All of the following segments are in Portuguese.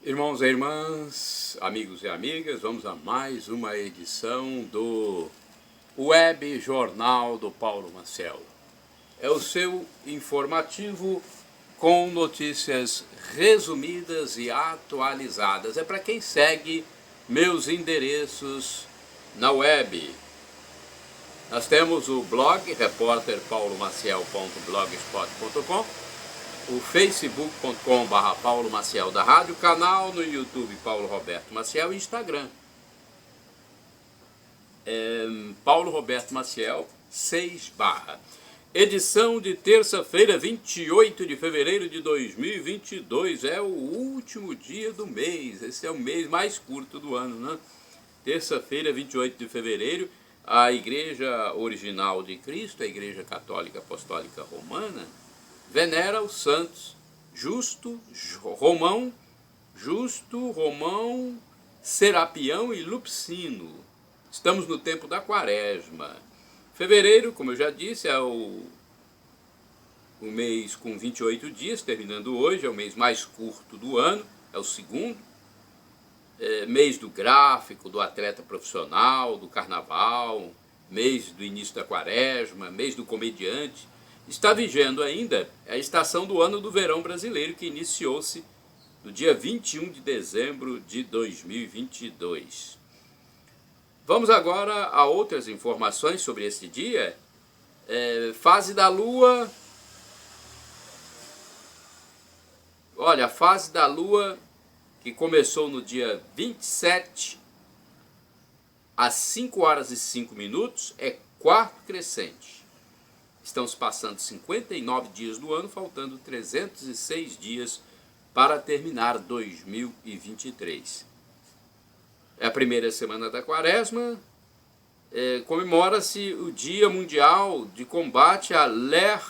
Irmãos e irmãs, amigos e amigas, vamos a mais uma edição do Web Jornal do Paulo Maciel. É o seu informativo com notícias resumidas e atualizadas. É para quem segue meus endereços na web. Nós temos o blog repórterpaulomaciel.blogspot.com, o facebook.com/, Paulo Maciel da Rádio, canal no YouTube Paulo Roberto Maciel e Instagram Paulo Roberto Maciel 6 barra. Edição de terça-feira, 28 de fevereiro de 2022, é o último dia do mês, esse é o mês mais curto do ano, né? Terça-feira, 28 de fevereiro, a Igreja Original de Cristo, a Igreja Católica Apostólica Romana, venera os santos Justo, Romão, Serapião e Lupicino. Estamos no tempo da Quaresma. Fevereiro, como eu já disse, é o mês com 28 dias, terminando hoje, é o mês mais curto do ano, é o segundo. Mês do gráfico, do atleta profissional, do carnaval, mês do início da Quaresma, mês do comediante. Está vigendo ainda a estação do ano do verão brasileiro, que iniciou-se no dia 21 de dezembro de 2022. Vamos agora a outras informações sobre esse dia. Fase da Lua. Olha, a fase da Lua, que começou no dia 27, às 5 horas e 5 minutos, é quarto crescente. Estamos passando 59 dias do ano, faltando 306 dias para terminar 2023. É a primeira semana da Quaresma, comemora-se o Dia Mundial de Combate à Lerdort.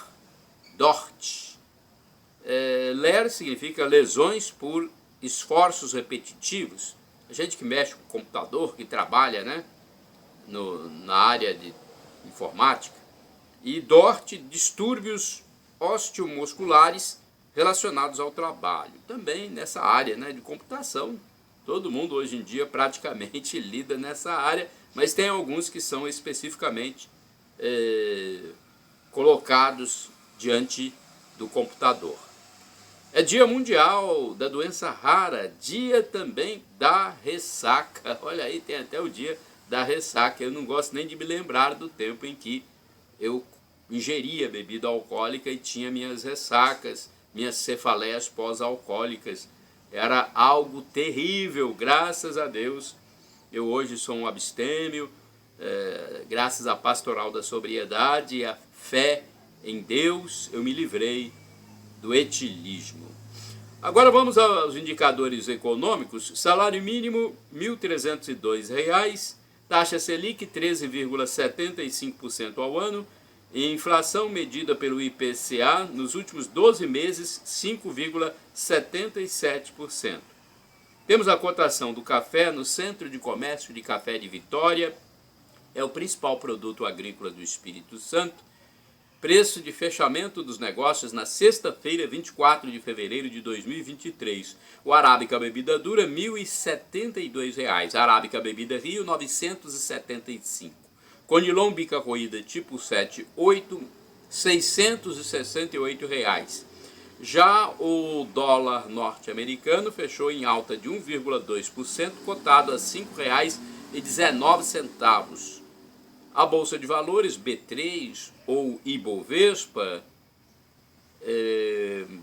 Ler significa lesões por esforços repetitivos. A gente que mexe com computador, que trabalha, né, na área de informática. E DORT, distúrbios osteomusculares relacionados ao trabalho. Também nessa área, né, de computação. Todo mundo hoje em dia praticamente lida nessa área, mas tem alguns que são especificamente colocados diante do computador. É Dia Mundial da Doença Rara, dia também da ressaca. Olha aí, tem até o dia da ressaca. Eu não gosto nem de me lembrar do tempo em que eu ingeria bebida alcoólica e tinha minhas ressacas, minhas cefaleias pós-alcoólicas. Era algo terrível, graças a Deus. Eu hoje sou um abstêmio, graças à pastoral da sobriedade e à fé em Deus, eu me livrei do etilismo. Agora vamos aos indicadores econômicos. Salário mínimo R$ 1.302, taxa Selic 13,75% ao ano, e inflação medida pelo IPCA nos últimos 12 meses 5,77%. Temos a cotação do café no Centro de Comércio de Café de Vitória, é o principal produto agrícola do Espírito Santo. Preço de fechamento dos negócios na sexta-feira, 24 de fevereiro de 2023. O Arábica Bebida Dura, R$ 1.072. Arábica Bebida Rio, R$ 975. Conilon Bica Roída tipo 7, 8, R$ 668. Já o dólar norte-americano fechou em alta de 1,2%, cotado a R$ 5,19. A Bolsa de Valores, B3 ou Ibovespa,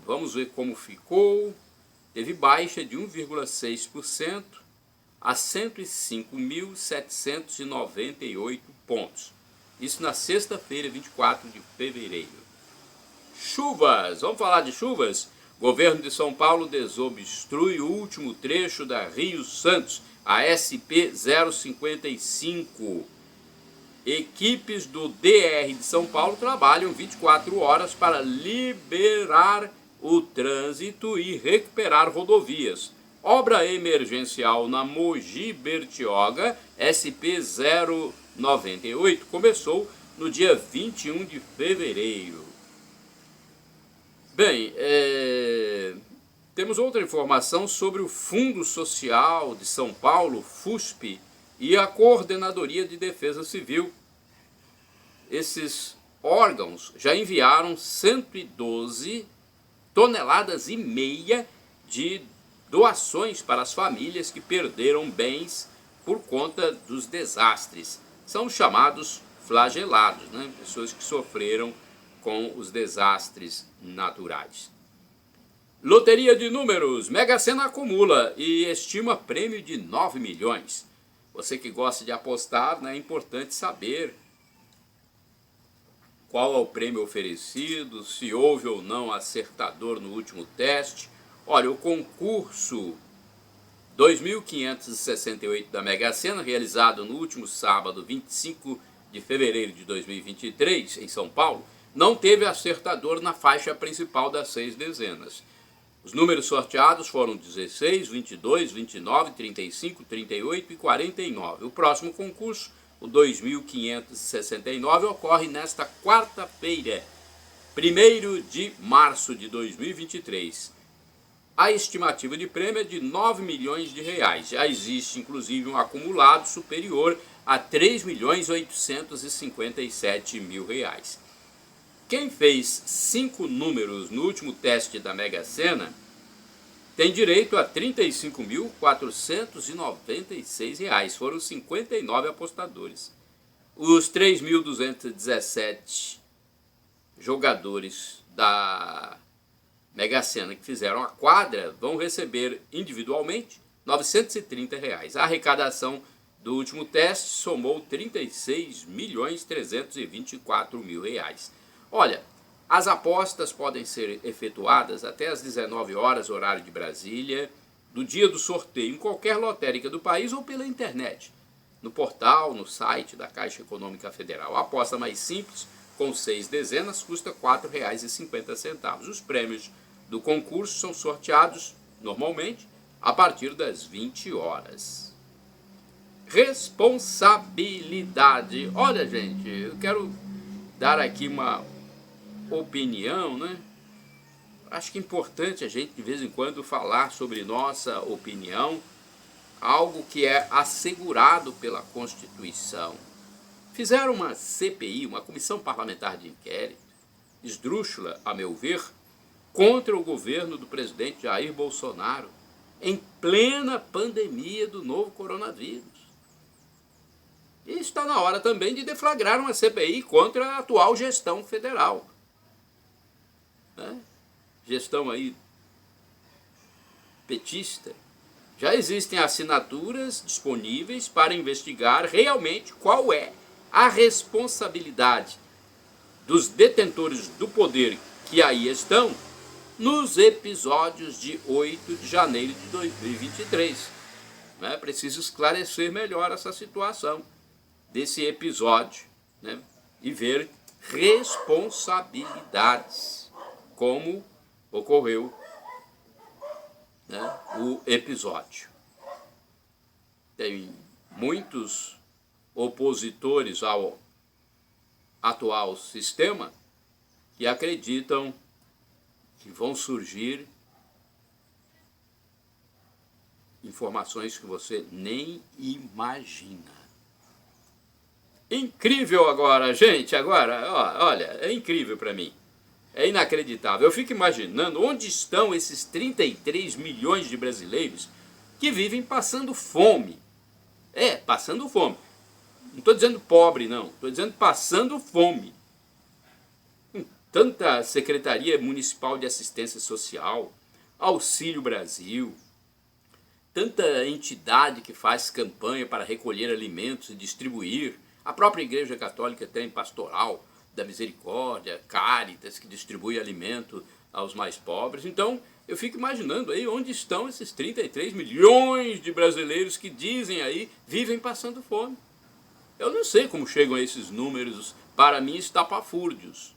vamos ver como ficou, teve baixa de 1,6% a 105.798 pontos. Isso na sexta-feira, 24 de fevereiro. Chuvas, vamos falar de chuvas? Governo de São Paulo desobstrui o último trecho da Rio Santos, a SP 055. Equipes do DR de São Paulo trabalham 24 horas para liberar o trânsito e recuperar rodovias. Obra emergencial na Mogi Bertioga, SP 098, começou no dia 21 de fevereiro. Bem, Temos outra informação sobre o Fundo Social de São Paulo, FUSP, e a Coordenadoria de Defesa Civil. Esses órgãos já enviaram 112 toneladas e meia de doações para as famílias que perderam bens por conta dos desastres. São chamados flagelados, né? Pessoas que sofreram com os desastres naturais. Loteria de números, Mega Sena acumula e estima prêmio de 9 milhões. Você que gosta de apostar, né, é importante saber qual é o prêmio oferecido, se houve ou não acertador no último teste. Olha, o concurso 2.568 da Mega Sena, realizado no último sábado, 25 de fevereiro de 2023, em São Paulo, não teve acertador na faixa principal das 6 dezenas. Os números sorteados foram 16, 22, 29, 35, 38 e 49. O próximo concurso, o 2.569, ocorre nesta quarta-feira, 1º de março de 2023. A estimativa de prêmio é de 9 milhões de reais. Já existe, inclusive, um acumulado superior a 3.857.000 reais. Quem fez 5 números no último teste da Mega Sena tem direito a R$ 35.496. Foram 59 apostadores. Os 3.217 jogadores da Mega Sena que fizeram a quadra vão receber individualmente R$ 930. A arrecadação do último teste somou R$ 36.324.000. Olha, as apostas podem ser efetuadas até às 19 horas, horário de Brasília, do dia do sorteio, em qualquer lotérica do país ou pela internet, no portal, no site da Caixa Econômica Federal. A aposta mais simples, com 6 dezenas, custa R$ 4,50. Os prêmios do concurso são sorteados, normalmente, a partir das 20 horas. Responsabilidade. Olha, gente, eu quero dar aqui uma opinião, né? Acho que é importante a gente de vez em quando falar sobre nossa opinião, algo que é assegurado pela Constituição. Fizeram uma CPI, uma Comissão Parlamentar de Inquérito, esdrúxula, a meu ver, contra o governo do presidente Jair Bolsonaro, em plena pandemia do novo coronavírus. E está na hora também de deflagrar uma CPI contra a atual gestão federal. Gestão aí petista. Já existem assinaturas disponíveis para investigar realmente qual é a responsabilidade dos detentores do poder que aí estão nos episódios de 8 de janeiro de 2023. É preciso esclarecer melhor essa situação desse episódio, né? E ver responsabilidades, como ocorreu, né, o episódio. Tem muitos opositores ao atual sistema que acreditam que vão surgir informações que você nem imagina. Incrível agora, gente, olha, é incrível para mim. É inacreditável. Eu fico imaginando onde estão esses 33 milhões de brasileiros que vivem passando fome. Passando fome. Não estou dizendo pobre, não. Estou dizendo passando fome. Com tanta Secretaria Municipal de Assistência Social, Auxílio Brasil, tanta entidade que faz campanha para recolher alimentos e distribuir. A própria Igreja Católica tem pastoral da Misericórdia, Cáritas, que distribui alimento aos mais pobres. Então, eu fico imaginando aí onde estão esses 33 milhões de brasileiros que dizem aí, vivem passando fome. Eu não sei como chegam a esses números, para mim, estapafúrdios.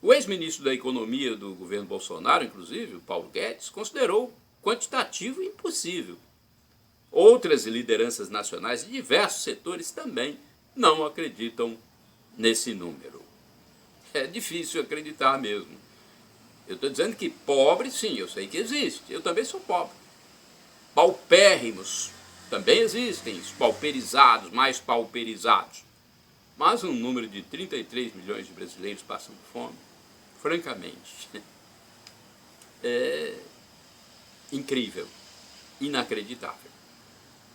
O ex-ministro da Economia do governo Bolsonaro, inclusive, o Paulo Guedes, considerou quantitativo impossível. Outras lideranças nacionais de diversos setores também não acreditam nesse número. É difícil acreditar mesmo. Eu estou dizendo que pobre, sim, eu sei que existe. Eu também sou pobre. Paupérrimos também existem, os pauperizados, mais pauperizados. Mas um número de 33 milhões de brasileiros passando fome, francamente, é incrível, inacreditável.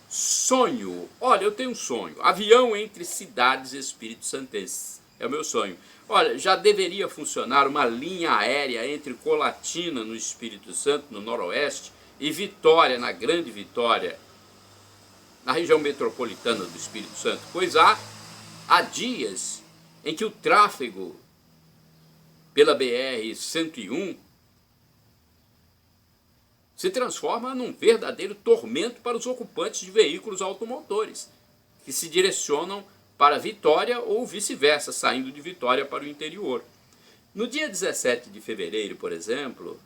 Sonho. Olha, eu tenho um sonho. Avião entre cidades espírito-santenses. É o meu sonho. Olha, já deveria funcionar uma linha aérea entre Colatina, no Espírito Santo, no Noroeste, e Vitória, na Grande Vitória, na região metropolitana do Espírito Santo. Pois há dias em que o tráfego pela BR-101 se transforma num verdadeiro tormento para os ocupantes de veículos automotores, que se direcionam para Vitória ou vice-versa, saindo de Vitória para o interior. No dia 17 de fevereiro, por exemplo,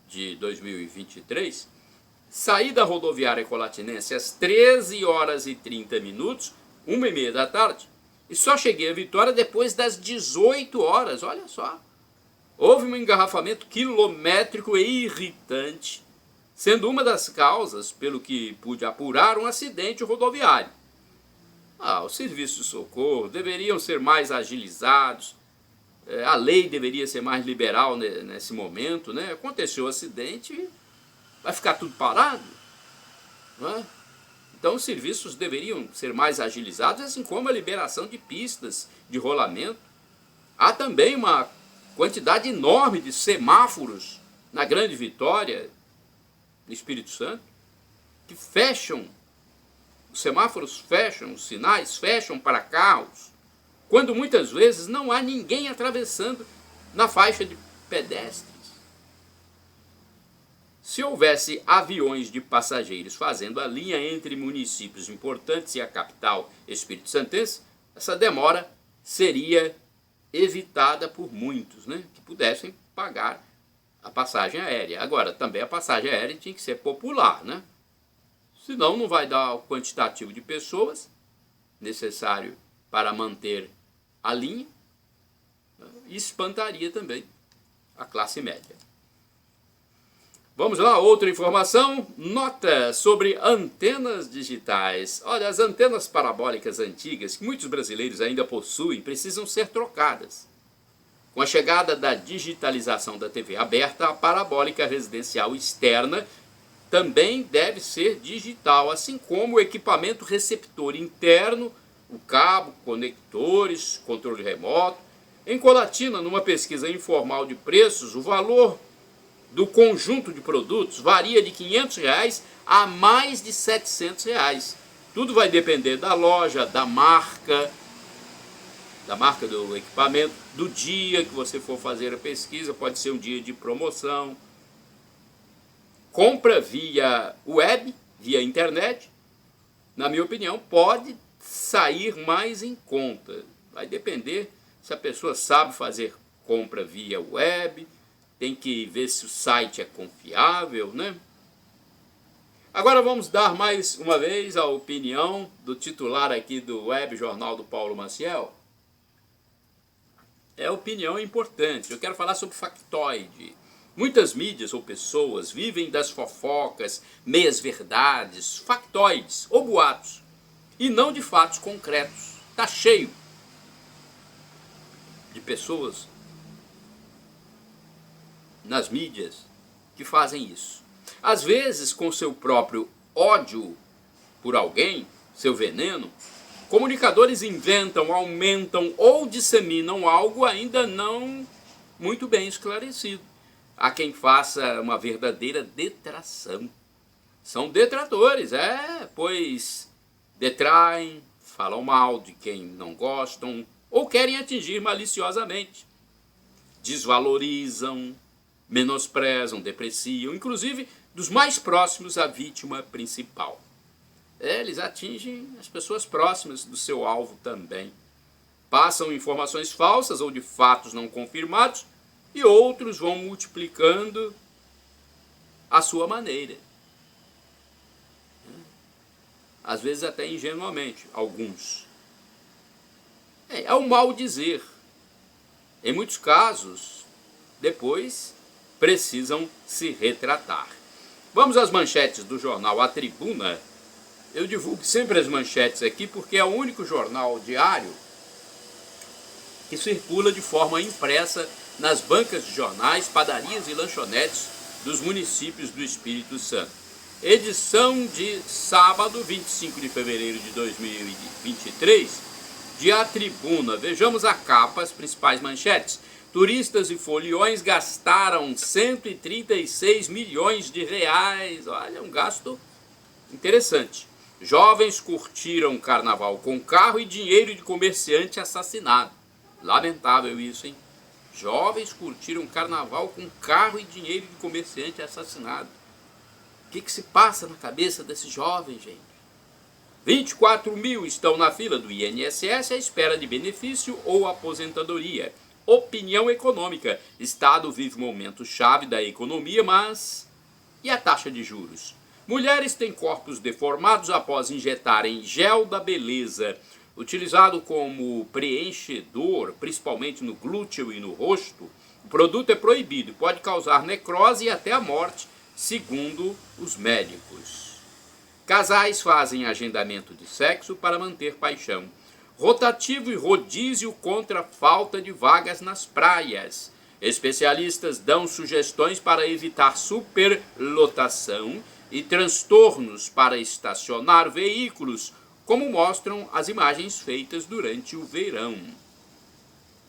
de 2023, saí da rodoviária colatinense às 13 horas e 30 minutos, 1h30 da tarde, e só cheguei a Vitória depois das 18 horas, olha só. Houve um engarrafamento quilométrico e irritante, sendo uma das causas, pelo que pude apurar, um acidente rodoviário. Os serviços de socorro deveriam ser mais agilizados, a lei deveria ser mais liberal nesse momento, né? Aconteceu o acidente, vai ficar tudo parado, não é? Então os serviços deveriam ser mais agilizados, assim como a liberação de pistas de rolamento. Há também uma quantidade enorme de semáforos na Grande Vitória, no Espírito Santo, que fecham, os semáforos fecham, os sinais fecham para carros, quando muitas vezes não há ninguém atravessando na faixa de pedestres. Se houvesse aviões de passageiros fazendo a linha entre municípios importantes e a capital espírito-santense, essa demora seria evitada por muitos, né, que pudessem pagar a passagem aérea. Agora, também a passagem aérea tinha que ser popular, né? Senão não vai dar o quantitativo de pessoas necessário para manter a linha, né, e espantaria também a classe média. Vamos lá, outra informação, nota sobre antenas digitais. Olha, as antenas parabólicas antigas, que muitos brasileiros ainda possuem, precisam ser trocadas. Com a chegada da digitalização da TV aberta, a parabólica residencial externa também deve ser digital, assim como o equipamento receptor interno, o cabo, conectores, controle remoto. Em Colatina, numa pesquisa informal de preços, o valor do conjunto de produtos varia de R$500 a mais de R$700. Tudo vai depender da loja, da marca do equipamento, do dia que você for fazer a pesquisa, pode ser um dia de promoção. Compra via web, via internet, na minha opinião, pode sair mais em conta. Vai depender se a pessoa sabe fazer compra via web, tem que ver se o site é confiável, né? Agora vamos dar mais uma vez a opinião do titular aqui do Web Jornal do Paulo Maciel. É opinião importante, eu quero falar sobre factoide. Muitas mídias ou pessoas vivem das fofocas, meias-verdades, factoides ou boatos, e não de fatos concretos. Está cheio de pessoas nas mídias que fazem isso. Às vezes, com seu próprio ódio por alguém, seu veneno, comunicadores inventam, aumentam ou disseminam algo ainda não muito bem esclarecido. Há quem faça uma verdadeira detração. São detratores, pois detraem, falam mal de quem não gostam ou querem atingir maliciosamente. Desvalorizam, menosprezam, depreciam, inclusive dos mais próximos à vítima principal. Eles atingem as pessoas próximas do seu alvo também. Passam informações falsas ou de fatos não confirmados e outros vão multiplicando à sua maneira. Às vezes até ingenuamente, alguns. É o mal dizer. Em muitos casos, depois precisam se retratar. Vamos às manchetes do jornal A Tribuna. Eu divulgo sempre as manchetes aqui porque é o único jornal diário que circula de forma impressa nas bancas de jornais, padarias e lanchonetes dos municípios do Espírito Santo. Edição de sábado, 25 de fevereiro de 2023, de A Tribuna. Vejamos a capa, as principais manchetes. Turistas e foliões gastaram 136 milhões de reais. Olha, um gasto interessante. Jovens curtiram carnaval com carro e dinheiro de comerciante assassinado. Lamentável isso, hein? Jovens curtiram carnaval com carro e dinheiro de comerciante assassinado. O que se passa na cabeça desses jovens, gente? 24 mil estão na fila do INSS à espera de benefício ou aposentadoria. Opinião econômica. Estado vive momento chave da economia, mas... e a taxa de juros? Mulheres têm corpos deformados após injetarem gel da beleza. Utilizado como preenchedor, principalmente no glúteo e no rosto, o produto é proibido e pode causar necrose e até a morte, segundo os médicos. Casais fazem agendamento de sexo para manter paixão. Rotativo e rodízio contra a falta de vagas nas praias. Especialistas dão sugestões para evitar superlotação e transtornos para estacionar veículos, como mostram as imagens feitas durante o verão.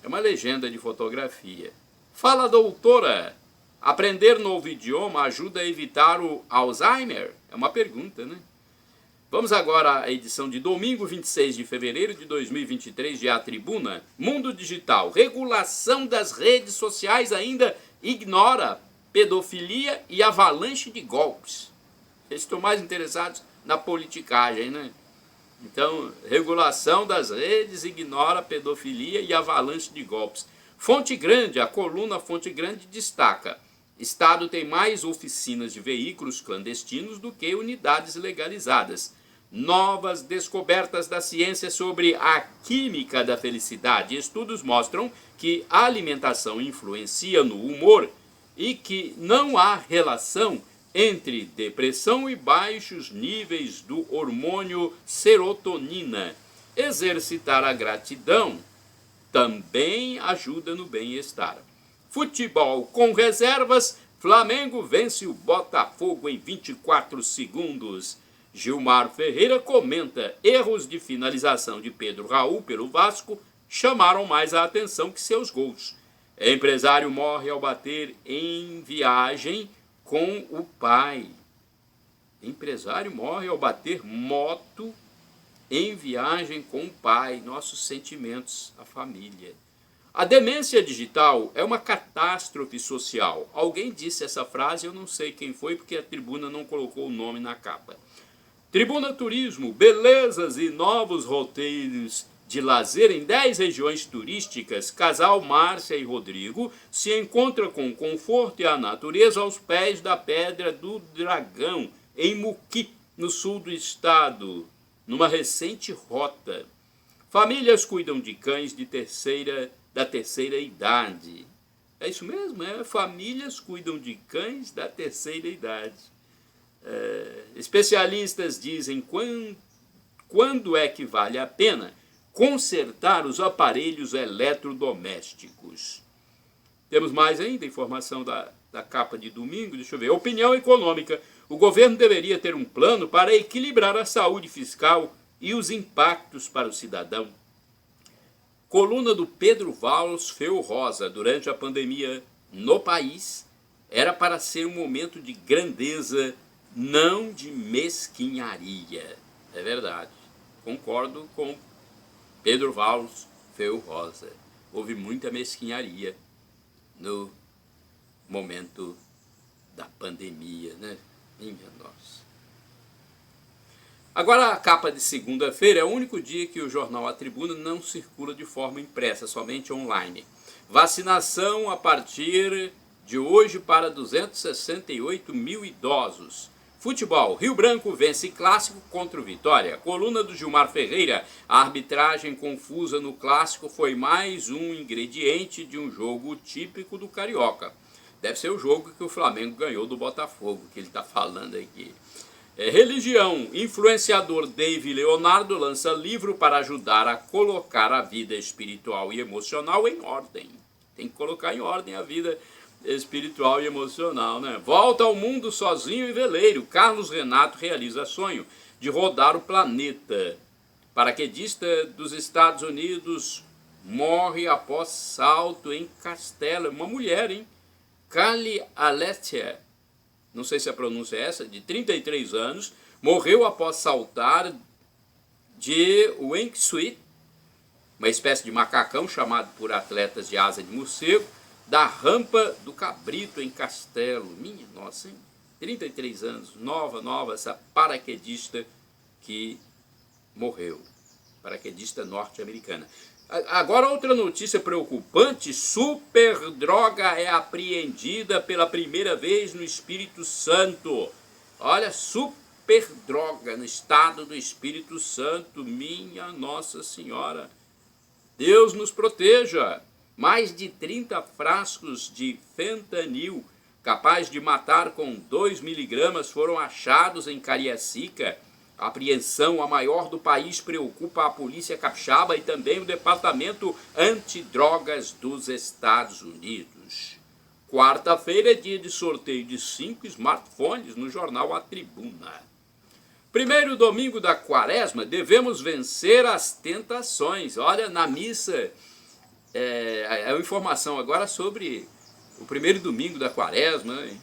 É uma legenda de fotografia. Fala, doutora! Aprender novo idioma ajuda a evitar o Alzheimer? É uma pergunta, né? Vamos agora à edição de domingo, 26 de fevereiro de 2023, de A Tribuna. Mundo Digital. Regulação das redes sociais ainda ignora pedofilia e avalanche de golpes. Eles estão mais interessados na politicagem, né? Então, regulação das redes ignora pedofilia e avalanche de golpes. Fonte Grande, a coluna Fonte Grande destaca: Estado tem mais oficinas de veículos clandestinos do que unidades legalizadas. Novas descobertas da ciência sobre a química da felicidade. Estudos mostram que a alimentação influencia no humor e que não há relação entre depressão e baixos níveis do hormônio serotonina. Exercitar a gratidão também ajuda no bem-estar. Futebol com reservas, Flamengo vence o Botafogo em 24 segundos. Gilmar Ferreira comenta: erros de finalização de Pedro Raul pelo Vasco chamaram mais a atenção que seus gols. Empresário morre ao bater em viagem com o pai. Empresário morre ao bater moto em viagem com o pai. Nossos sentimentos à família. A demência digital é uma catástrofe social. Alguém disse essa frase, eu não sei quem foi, porque a Tribuna não colocou o nome na capa. Tribuna Turismo, belezas e novos roteiros de lazer em 10 regiões turísticas. Casal Márcia e Rodrigo se encontra com conforto e a natureza aos pés da Pedra do Dragão, em Muqui, no sul do estado, numa recente rota. Famílias cuidam de cães da terceira idade. É isso mesmo, famílias cuidam de cães da terceira idade. Especialistas dizem quando é que vale a pena consertar os aparelhos eletrodomésticos. Temos mais ainda informação da capa de domingo, deixa eu ver. Opinião econômica. O governo deveria ter um plano para equilibrar a saúde fiscal e os impactos para o cidadão. Coluna do Pedro Valls Feu Rosa. Durante a pandemia no país, era para ser um momento de grandeza, não de mesquinharia. É verdade. Concordo com Pedro Valls Feu Rosa. Houve muita mesquinharia no momento da pandemia, né? Minha nossa. Agora, a capa de segunda-feira é o único dia que o jornal A Tribuna não circula de forma impressa, somente online. Vacinação a partir de hoje para 268 mil idosos. Futebol. Rio Branco vence clássico contra o Vitória. Coluna do Gilmar Ferreira. A arbitragem confusa no clássico foi mais um ingrediente de um jogo típico do Carioca. Deve ser o jogo que o Flamengo ganhou do Botafogo, que ele está falando aqui. Religião. Influenciador Dave Leonardo lança livro para ajudar a colocar a vida espiritual e emocional em ordem. Tem que colocar em ordem a vida espiritual e emocional, né? Volta ao mundo sozinho e veleiro. Carlos Renato realiza sonho de rodar o planeta. Paraquedista dos Estados Unidos morre após salto em castelo. Uma mulher, hein? Kali Alessia, não sei se a pronúncia é essa, de 33 anos, morreu após saltar de wingsuit, uma espécie de macacão chamado por atletas de asa de morcego, da rampa do Cabrito em Castelo. Minha nossa, hein? 33 anos, nova, essa paraquedista que morreu, paraquedista norte-americana. Agora outra notícia preocupante: super droga é apreendida pela primeira vez no Espírito Santo. Olha, super droga no estado do Espírito Santo, minha Nossa Senhora. Deus nos proteja. Mais de 30 frascos de fentanil, capaz de matar com 2 miligramas, foram achados em Cariacica. A apreensão, a maior do país, preocupa a polícia capixaba e também o Departamento Antidrogas dos Estados Unidos. Quarta-feira é dia de sorteio de 5 smartphones no jornal A Tribuna. Primeiro domingo da quaresma, devemos vencer as tentações. Olha, na missa, é uma informação agora sobre o primeiro domingo da quaresma, hein?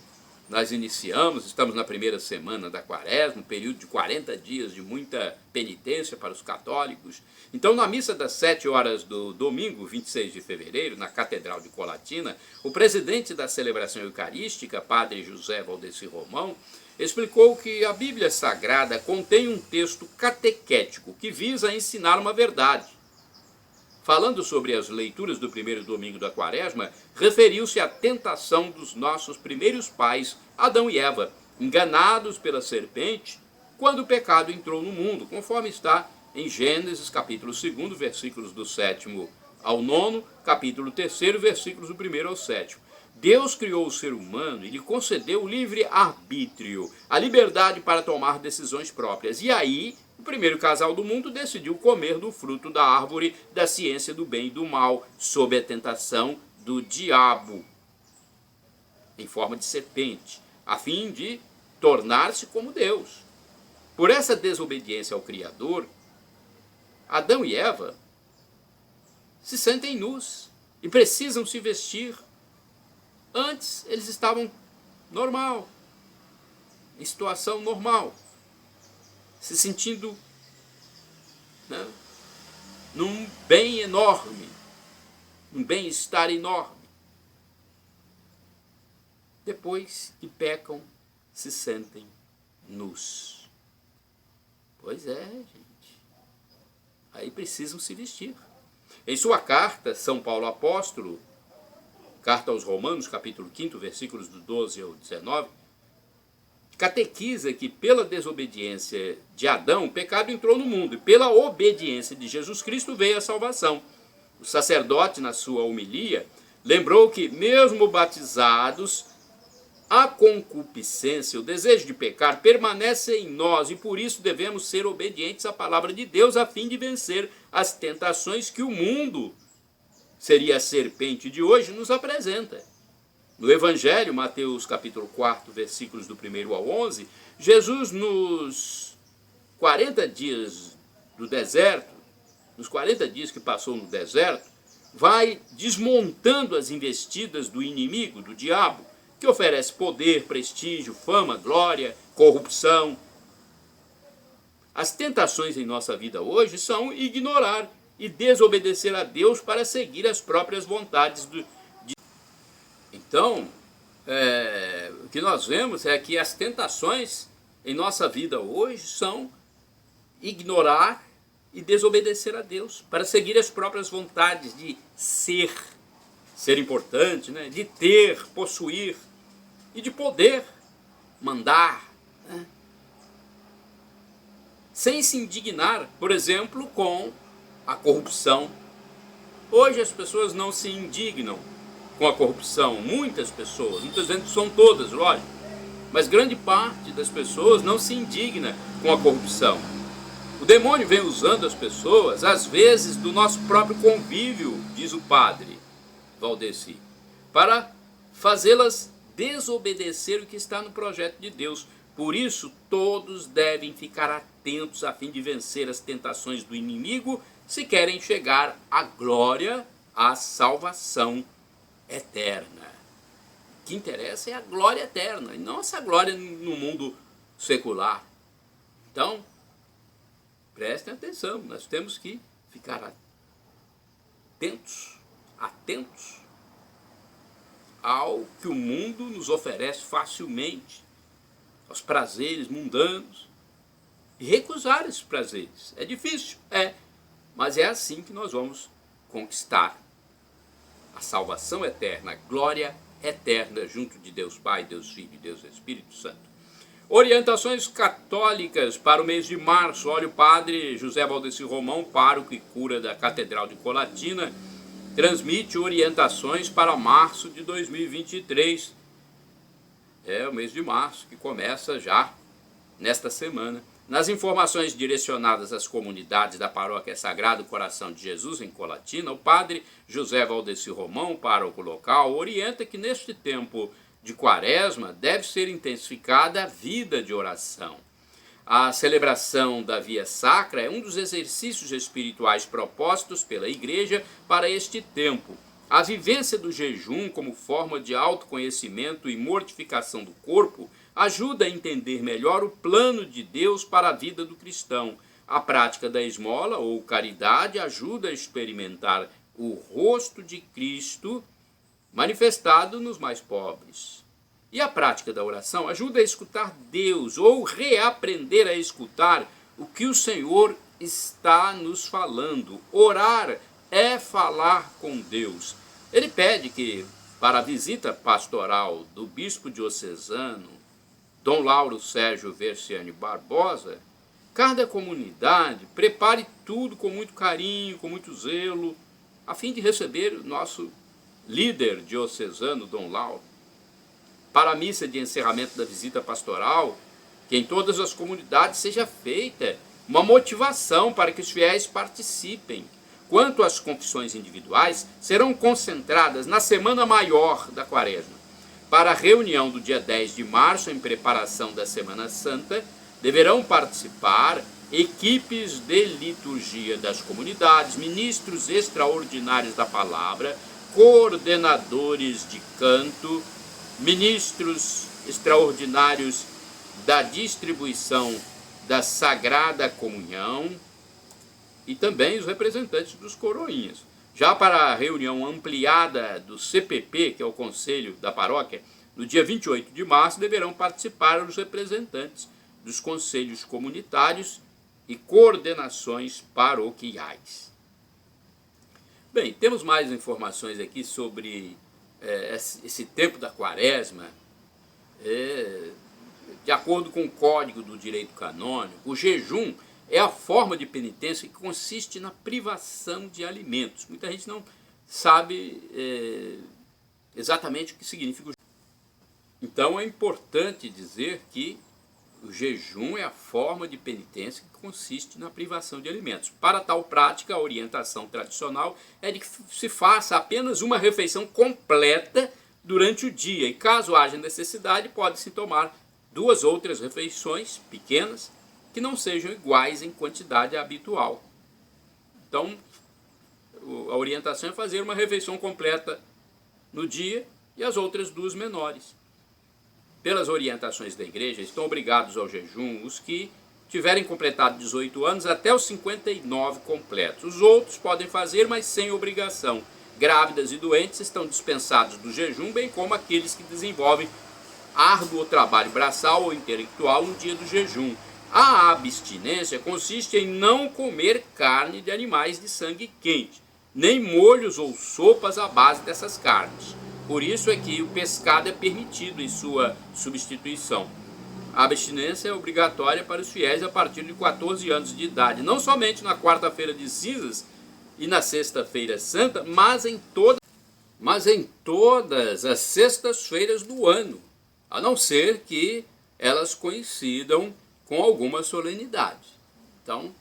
Nós estamos na primeira semana da quaresma, um período de 40 dias de muita penitência para os católicos. Então, na missa das 7 horas do domingo, 26 de fevereiro, na Catedral de Colatina, o presidente da celebração eucarística, padre José Valdeci Romão, explicou que a Bíblia Sagrada contém um texto catequético que visa ensinar uma verdade. Falando sobre as leituras do primeiro domingo da quaresma, referiu-se à tentação dos nossos primeiros pais, Adão e Eva, enganados pela serpente, quando o pecado entrou no mundo, conforme está em Gênesis, capítulo 2, versículos do 7º ao 9º, capítulo 3º, versículos do 1º ao 7º. Deus criou o ser humano e lhe concedeu o livre arbítrio, a liberdade para tomar decisões próprias. E aí, o primeiro casal do mundo decidiu comer do fruto da árvore da ciência do bem e do mal, sob a tentação do diabo, em forma de serpente, a fim de tornar-se como Deus. Por essa desobediência ao Criador, Adão e Eva se sentem nus e precisam se vestir. Antes eles estavam normal, em situação normal, se sentindo, né, num bem enorme, num bem-estar enorme. Depois que pecam, se sentem nus. Pois é, gente. Aí precisam se vestir. Em sua carta, São Paulo Apóstolo, carta aos Romanos, capítulo 5, versículos do 12 ao 19, catequiza que pela desobediência de Adão, o pecado entrou no mundo, e pela obediência de Jesus Cristo veio a salvação. O sacerdote, na sua homilia, lembrou que, mesmo batizados, a concupiscência, o desejo de pecar, permanece em nós, e por isso devemos ser obedientes à palavra de Deus, a fim de vencer as tentações que o mundo, seria a serpente de hoje, nos apresenta. No Evangelho, Mateus capítulo 4, versículos do 1 ao 11, Jesus nos 40 dias do deserto, nos 40 dias que passou no deserto, vai desmontando as investidas do inimigo, do diabo, que oferece poder, prestígio, fama, glória, corrupção. As tentações em nossa vida hoje são ignorar e desobedecer a Deus para seguir as próprias vontades. Então, o que nós vemos é que as tentações em nossa vida hoje são ignorar e desobedecer a Deus para seguir as próprias vontades de ser importante, né? De ter, possuir e de poder mandar, Sem se indignar, por exemplo, com a corrupção. Hoje as pessoas não se indignam com a corrupção. Muitas pessoas, não estou dizendo que são todas, lógico, mas grande parte das pessoas não se indigna com a corrupção. O demônio vem usando as pessoas, às vezes, do nosso próprio convívio, diz o padre Valdeci, para fazê-las desobedecer o que está no projeto de Deus. Por isso, todos devem ficar atentos a fim de vencer as tentações do inimigo se querem chegar à glória, à salvação eterna. O que interessa é a glória eterna, e não essa glória no mundo secular. Então, prestem atenção, nós temos que ficar atentos ao que o mundo nos oferece facilmente, aos prazeres mundanos, e recusar esses prazeres. É difícil, mas é assim que nós vamos conquistar a salvação eterna, a glória eterna junto de Deus Pai, Deus Filho e Deus Espírito Santo. Orientações católicas para o mês de março. Olha, o padre José Valdeci Romão, pároco e cura da Catedral de Colatina, transmite orientações para março de 2023. É o mês de março, que começa já nesta semana. Nas informações direcionadas às comunidades da Paróquia Sagrado Coração de Jesus, em Colatina, o padre José Valdeci Romão, pároco local, orienta que neste tempo de Quaresma deve ser intensificada a vida de oração. A celebração da Via Sacra é um dos exercícios espirituais propostos pela Igreja para este tempo. A vivência do jejum como forma de autoconhecimento e mortificação do corpo ajuda a entender melhor o plano de Deus para a vida do cristão. A prática da esmola ou caridade ajuda a experimentar o rosto de Cristo manifestado nos mais pobres. E a prática da oração ajuda a escutar Deus ou reaprender a escutar o que o Senhor está nos falando. Orar é falar com Deus. Ele pede que, para a visita pastoral do bispo diocesano, Dom Lauro Sérgio Versiani Barbosa, cada comunidade prepare tudo com muito carinho, com muito zelo, a fim de receber o nosso líder diocesano, Dom Lauro. Para a missa de encerramento da visita pastoral, que em todas as comunidades seja feita uma motivação para que os fiéis participem. Quanto às confissões individuais, serão concentradas na semana maior da Quaresma. Para a reunião do dia 10 de março, em preparação da Semana Santa, deverão participar equipes de liturgia das comunidades, ministros extraordinários da palavra, coordenadores de canto, ministros extraordinários da distribuição da Sagrada Comunhão e também os representantes dos coroinhas. Já para a reunião ampliada do CPP, que é o Conselho da Paróquia, no dia 28 de março deverão participar os representantes dos conselhos comunitários e coordenações paroquiais. Bem, temos mais informações aqui sobre esse tempo da Quaresma. De acordo com o Código do Direito Canônico, o jejum é a forma de penitência que consiste na privação de alimentos. Muita gente não sabe exatamente o que significa o jejum. Então é importante dizer que o jejum é a forma de penitência que consiste na privação de alimentos. Para tal prática, a orientação tradicional é de que se faça apenas uma refeição completa durante o dia. E caso haja necessidade, pode-se tomar 2 outras refeições pequenas que não sejam iguais em quantidade habitual. Então, a orientação é fazer uma refeição completa no dia e as outras 2 menores. Pelas orientações da Igreja, estão obrigados ao jejum os que tiverem completado 18 anos até os 59 completos. Os outros podem fazer, mas sem obrigação. Grávidas e doentes estão dispensados do jejum, bem como aqueles que desenvolvem árduo trabalho braçal ou intelectual no dia do jejum. A abstinência consiste em não comer carne de animais de sangue quente, nem molhos ou sopas à base dessas carnes. Por isso é que o pescado é permitido em sua substituição. A abstinência é obrigatória para os fiéis a partir de 14 anos de idade, não somente na quarta-feira de cinzas e na sexta-feira santa, mas em todas as sextas-feiras do ano, a não ser que elas coincidam com alguma solenidade. Então,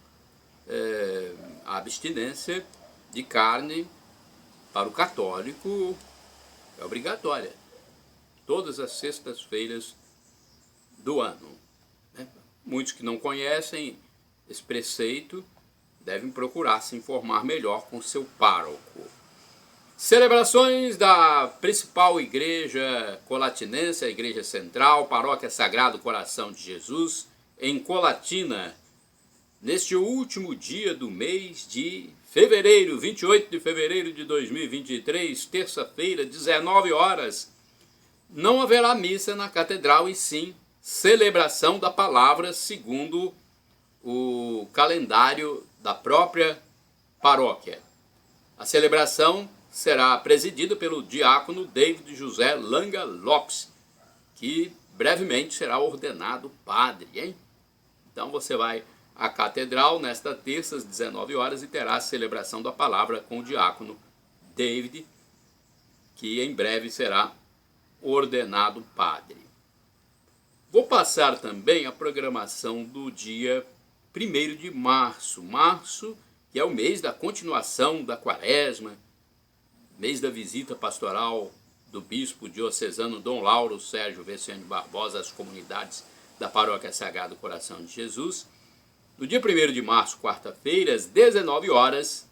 a abstinência de carne para o católico é obrigatória, todas as sextas-feiras do ano. Muitos que não conhecem esse preceito devem procurar se informar melhor com seu pároco. Celebrações da principal igreja colatinense, a Igreja Central, Paróquia Sagrado Coração de Jesus, em Colatina, neste último dia do mês de fevereiro, 28 de fevereiro de 2023, terça-feira, 19 horas, não haverá missa na catedral e sim celebração da palavra segundo o calendário da própria paróquia. A celebração será presidida pelo diácono David José Langa Lopes, que brevemente será ordenado padre, hein? Então você vai à catedral nesta terça às 19 horas e terá a celebração da palavra com o diácono David, que em breve será ordenado padre. Vou passar também a programação do dia 1º de março, que é o mês da continuação da quaresma, mês da visita pastoral do bispo diocesano Dom Lauro Sérgio Veciani Barbosa às comunidades da Paróquia Sagrado Coração de Jesus. No dia 1º de março, quarta-feira, às 19 horas,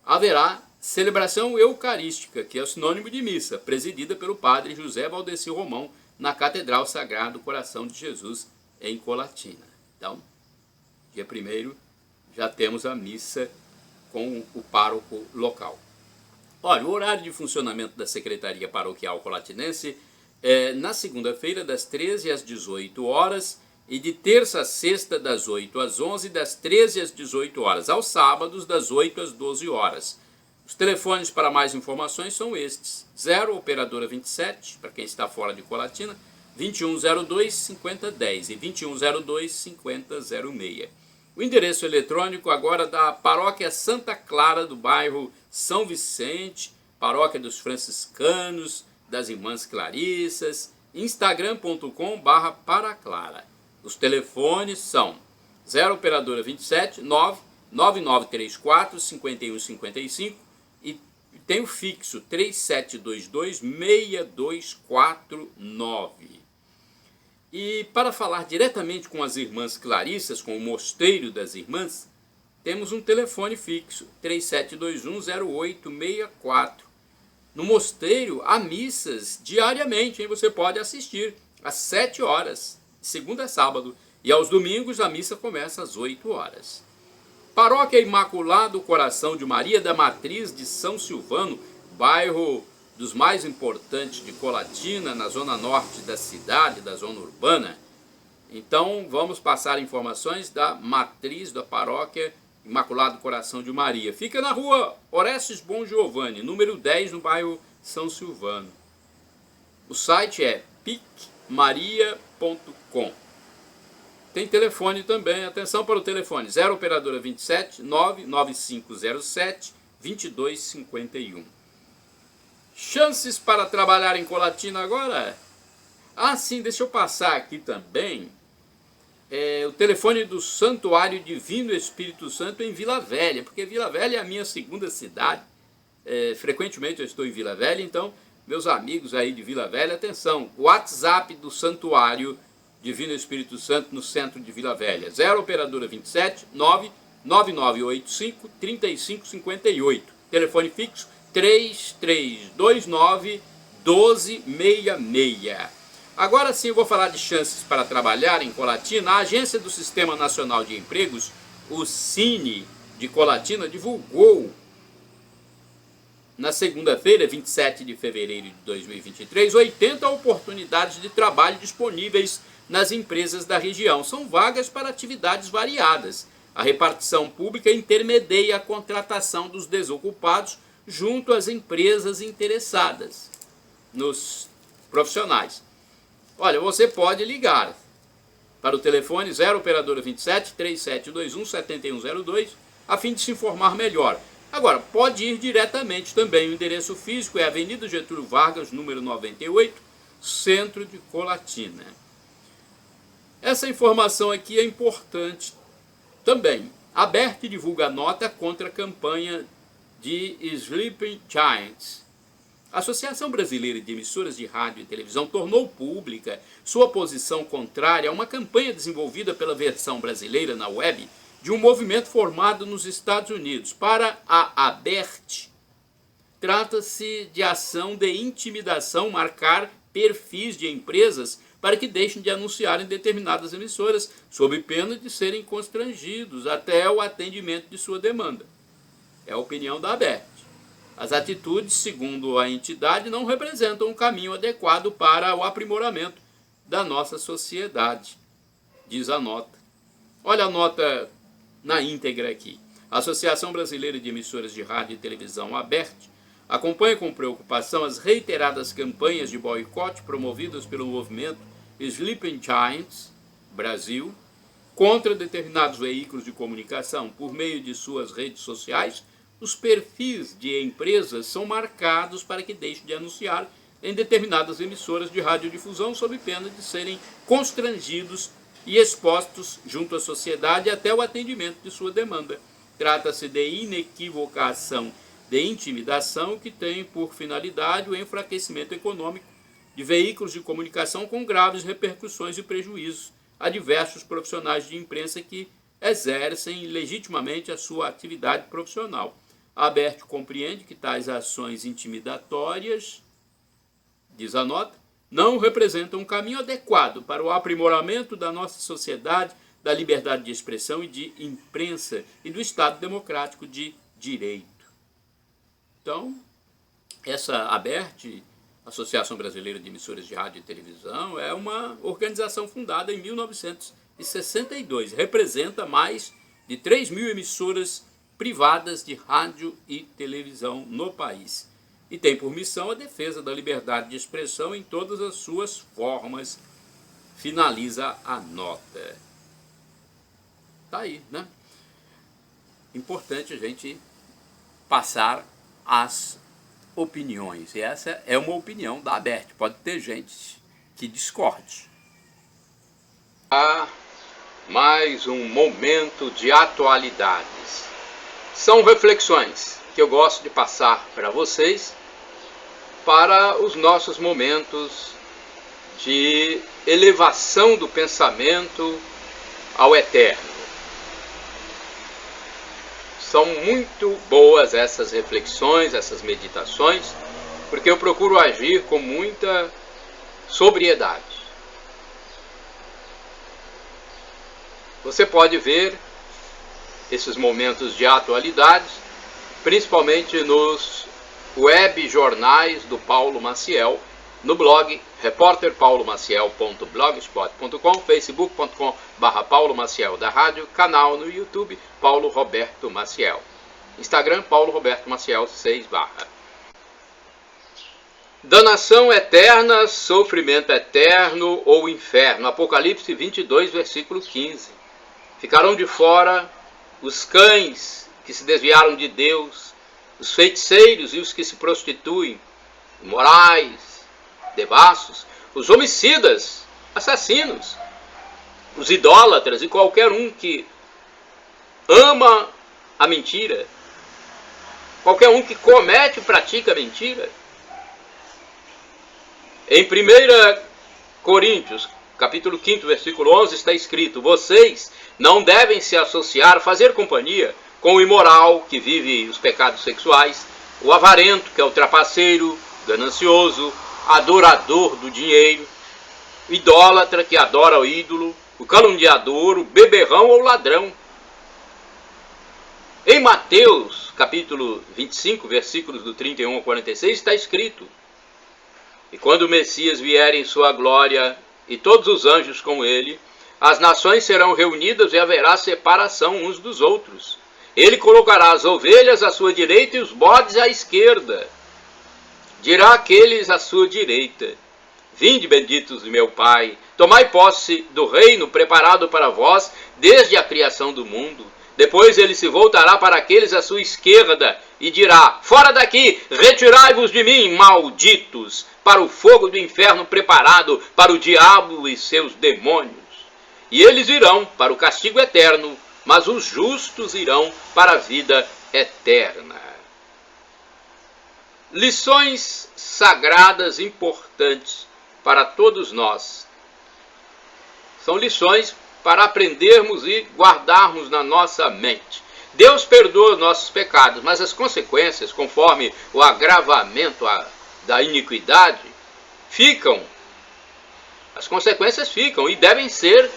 haverá celebração eucarística, que é o sinônimo de missa, presidida pelo padre José Valdeci Romão, na Catedral Sagrado Coração de Jesus, em Colatina. Então, dia 1º, já temos a missa com o pároco local. Olha, o horário de funcionamento da Secretaria Paroquial Colatinense é na segunda-feira, das 13 às 18 horas, e de terça a sexta, das 8 às 11, das 13 às 18 horas, aos sábados, das 8 às 12 horas. Os telefones para mais informações são estes: 0 operadora 27, para quem está fora de Colatina, 2102-5010 e 2102-5006. O endereço eletrônico agora da Paróquia Santa Clara, do bairro São Vicente, Paróquia dos Franciscanos, das Irmãs Clarissas, instagram.com/paraclara. Os telefones são 0 operadora 27 99934 5155 e tem o fixo 3722 6249. E para falar diretamente com as Irmãs Clarissas, com o Mosteiro das Irmãs, temos um telefone fixo 37210864. No mosteiro há missas diariamente, hein? Você pode assistir às 7 horas, de segunda a sábado, e aos domingos a missa começa às 8 horas. Paróquia Imaculado Coração de Maria da Matriz de São Silvano, bairro dos mais importantes de Colatina, na zona norte da cidade, da zona urbana. Então vamos passar informações da matriz da Paróquia Imaculado Coração de Maria. Fica na rua Orestes Bom Giovanni, número 10, no bairro São Silvano. O site é picmaria.com. Tem telefone também, atenção para o telefone, 0 operadora 27 99507 2251. Chances para trabalhar em Colatina agora? Ah, sim, deixa eu passar aqui também o telefone do Santuário Divino Espírito Santo em Vila Velha, porque Vila Velha é a minha segunda cidade. Frequentemente eu estou em Vila Velha, então, meus amigos aí de Vila Velha, atenção, o WhatsApp do Santuário Divino Espírito Santo no centro de Vila Velha, 0 operadora 27 99985 3558. Telefone fixo 3329 1266. Agora sim eu vou falar de chances para trabalhar em Colatina. A Agência do Sistema Nacional de Empregos, o Cine de Colatina, divulgou na segunda-feira, 27 de fevereiro de 2023, 80 oportunidades de trabalho disponíveis nas empresas da região. São vagas para atividades variadas. A repartição pública intermedia a contratação dos desocupados junto às empresas interessadas nos profissionais. Olha, você pode ligar para o telefone 0 operadora 27 3721 7102 a fim de se informar melhor. Agora, pode ir diretamente também. O endereço físico é Avenida Getúlio Vargas, número 98, Centro de Colatina. Essa informação aqui é importante também. A ABERT divulga nota contra a campanha de Sleeping Giants. A Associação Brasileira de Emissoras de Rádio e Televisão tornou pública sua posição contrária a uma campanha desenvolvida pela versão brasileira na web de um movimento formado nos Estados Unidos. Para a ABERT, trata-se de ação de intimidação, marcar perfis de empresas para que deixem de anunciar em determinadas emissoras, sob pena de serem constrangidos até o atendimento de sua demanda. É a opinião da ABERT. As atitudes, segundo a entidade, não representam um caminho adequado para o aprimoramento da nossa sociedade, diz a nota. Olha a nota na íntegra aqui. A Associação Brasileira de Emissoras de Rádio e Televisão, ABERT, acompanha com preocupação as reiteradas campanhas de boicote promovidas pelo movimento Sleeping Giants Brasil contra determinados veículos de comunicação. Por meio de suas redes sociais, os perfis de empresas são marcados para que deixem de anunciar em determinadas emissoras de radiodifusão sob pena de serem constrangidos e expostos junto à sociedade até o atendimento de sua demanda. Trata-se de inequivocação de intimidação que tem por finalidade o enfraquecimento econômico de veículos de comunicação com graves repercussões e prejuízos a diversos profissionais de imprensa que exercem legitimamente a sua atividade profissional. A ABERT compreende que tais ações intimidatórias, diz a nota, não representam um caminho adequado para o aprimoramento da nossa sociedade, da liberdade de expressão e de imprensa e do Estado democrático de direito. Então, essa ABERT, Associação Brasileira de Emissoras de Rádio e Televisão, é uma organização fundada em 1962. Representa mais de 3.000 emissoras privadas de rádio e televisão no país. E tem por missão a defesa da liberdade de expressão em todas as suas formas, finaliza a nota. Tá aí, né? Importante a gente passar as opiniões. E essa é uma opinião da ABERT. Pode ter gente que discorde. Mais um momento de atualidades. São reflexões que eu gosto de passar para vocês para os nossos momentos de elevação do pensamento ao eterno. São muito boas essas reflexões, essas meditações, porque eu procuro agir com muita sobriedade. Você pode ver esses momentos de atualidades, principalmente nos web jornais do Paulo Maciel, no blog repórterpaulomaciel.blogspot.com, facebook.com/Paulo Maciel da rádio, canal no YouTube Paulo Roberto Maciel, Instagram Paulo Roberto Maciel 6/. Danação eterna, sofrimento eterno ou inferno. Apocalipse 22, versículo 15. Ficarão de fora os cães que se desviaram de Deus, os feiticeiros e os que se prostituem, imorais, devassos, os homicidas, assassinos, os idólatras e qualquer um que ama a mentira, qualquer um que comete e pratica mentira. Em 1 Coríntios, capítulo 5, versículo 11, está escrito: vocês não devem se associar, fazer companhia com o imoral, que vive os pecados sexuais, o avarento, que é o trapaceiro, ganancioso, adorador do dinheiro, o idólatra, que adora o ídolo, o caluniador, o beberrão ou ladrão. Em Mateus, capítulo 25, versículos do 31 ao 46, está escrito: e quando o Messias vier em sua glória, e todos os anjos com ele, as nações serão reunidas e haverá separação uns dos outros. Ele colocará as ovelhas à sua direita e os bodes à esquerda. Dirá àqueles à sua direita: Vinde, benditos de meu Pai, tomai posse do reino preparado para vós desde a criação do mundo. Depois ele se voltará para aqueles à sua esquerda e dirá: fora daqui, retirai-vos de mim, malditos, para o fogo do inferno preparado para o diabo e seus demônios. E eles irão para o castigo eterno, mas os justos irão para a vida eterna. Lições sagradas importantes para todos nós. São lições para aprendermos e guardarmos na nossa mente. Deus perdoa nossos pecados, mas as consequências, conforme o agravamento da iniquidade, ficam. As consequências ficam e devem ser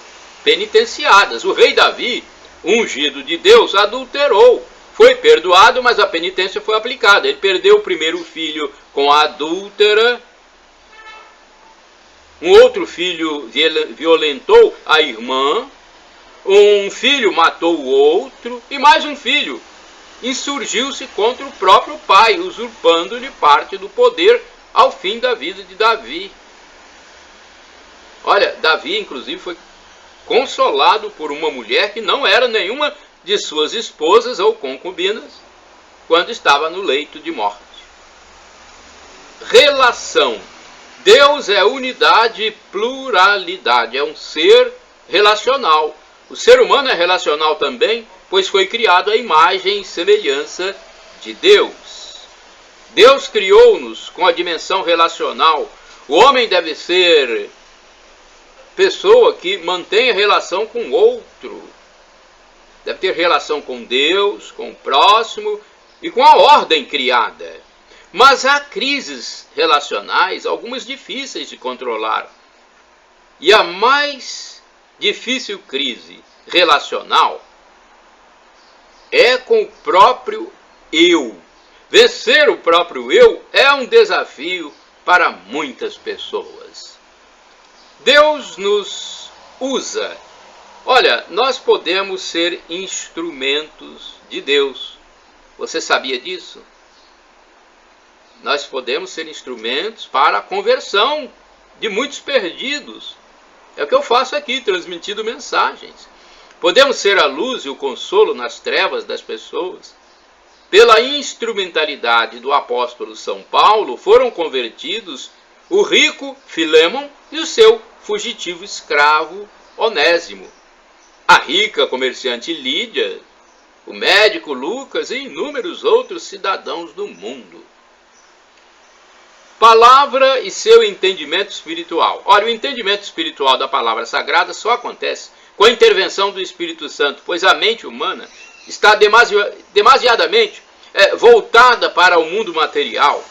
penitenciadas. O rei Davi, ungido de Deus, adulterou. Foi perdoado, mas a penitência foi aplicada. Ele perdeu o primeiro filho com a adúltera. Um outro filho violentou a irmã. Um filho matou o outro. E mais um filho insurgiu-se contra o próprio pai, usurpando-lhe parte do poder ao fim da vida de Davi. Olha, Davi, inclusive, foi consolado por uma mulher que não era nenhuma de suas esposas ou concubinas, quando estava no leito de morte. Relação. Deus é unidade e pluralidade, é um ser relacional. O ser humano é relacional também, pois foi criado à imagem e semelhança de Deus. Deus criou-nos com a dimensão relacional. O homem deve ser pessoa que mantém a relação com o outro. Deve ter relação com Deus, com o próximo e com a ordem criada. Mas há crises relacionais, algumas difíceis de controlar. E a mais difícil crise relacional é com o próprio eu. Vencer o próprio eu é um desafio para muitas pessoas. Deus nos usa. Olha, nós podemos ser instrumentos de Deus. Você sabia disso? Nós podemos ser instrumentos para a conversão de muitos perdidos. É o que eu faço aqui, transmitindo mensagens. Podemos ser a luz e o consolo nas trevas das pessoas. Pela instrumentalidade do apóstolo São Paulo, foram convertidos o rico Filémon e o seu fugitivo escravo Onésimo, a rica comerciante Lídia, o médico Lucas e inúmeros outros cidadãos do mundo. Palavra e seu entendimento espiritual. Olha, o entendimento espiritual da palavra sagrada só acontece com a intervenção do Espírito Santo, pois a mente humana está demasiadamente voltada para o mundo material.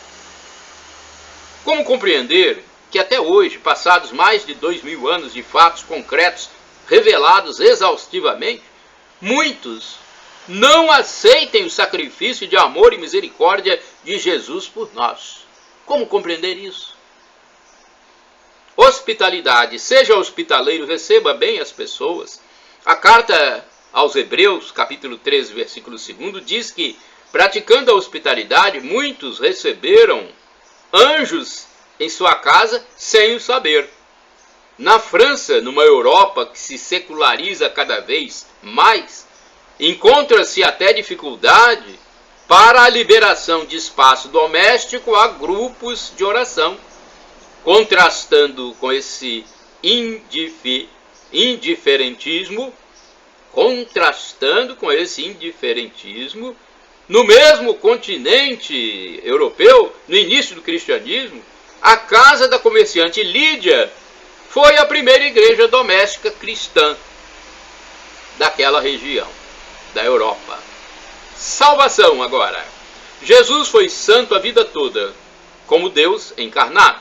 Como compreender que até hoje, passados mais de 2000 anos de fatos concretos revelados exaustivamente, muitos não aceitem o sacrifício de amor e misericórdia de Jesus por nós? Como compreender isso? Hospitalidade. Seja hospitaleiro, receba bem as pessoas. A carta aos Hebreus, capítulo 13, versículo 2, diz que, praticando a hospitalidade, muitos receberam anjos em sua casa sem o saber. Na França, numa Europa que se seculariza cada vez mais, encontra-se até dificuldade para a liberação de espaço doméstico a grupos de oração. Contrastando com esse indiferentismo, no mesmo continente europeu, no início do cristianismo, a casa da comerciante Lídia foi a primeira igreja doméstica cristã daquela região da Europa. Salvação agora. Jesus foi santo a vida toda, como Deus encarnado.